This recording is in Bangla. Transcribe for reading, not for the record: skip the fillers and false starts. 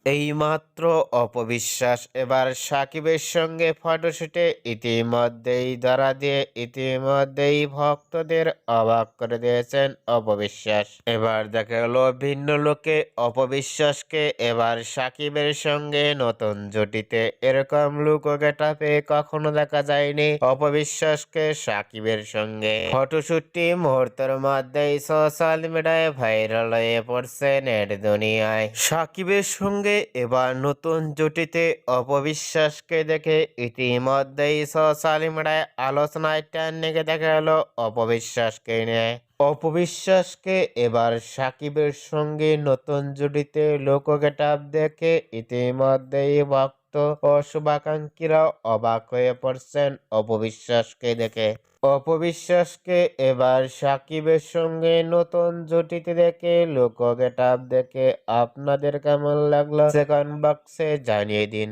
এইমাত্র অপবিশ্বাস এবার সাকিবের সঙ্গে ফটোশুটে ইতিমধ্যেই ধরা দিয়ে ইতিমধ্যেই ভক্তদের অবাক করে দিয়েছেন অপবিশ্বাস। এবার দেখা গেল ভিন্ন লোকে অপবিশ্বাসকে এবার সাকিবের সঙ্গে নতুন জুটিতে এরকম লুক ও গেটাপে কখনো দেখা যায়নি অপবিশ্বাসকে সাকিবের সঙ্গে। ফটোশুটটি মুহূর্তের মধ্যেই সোশ্যাল মিডিয়ায় ভাইরাল হয়ে পড়ছে নেট দুনিয়ায়। সাকিবের সঙ্গে এবার নতুন জুটিতে অপবিশ্বাসকে দেখে ইতিমধ্যেই সোশ্যাল মিডিয়ায় আলোচনায় ট্রেন্ডিংয়ে দেখা গেল অপবিশ্বাসকে নিয়ে। অপবিশ্বাসকে এবার সাকিবের সঙ্গে নতুন জুটিতে লোক গেটআপ দেখে ইতিমধ্যেই ভক্ত ও শুভাকাঙ্ক্ষীরাও অবাক হয়ে পড়ছেন অপবিশ্বাসকে দেখে। অপবিশ্বাসকে এবার সাকিবের সঙ্গে নতুন জুটিতে দেখে লোক গেটআপ দেখে আপনাদের কেমন লাগলো কমেন্ট বক্সে জানিয়ে দিন।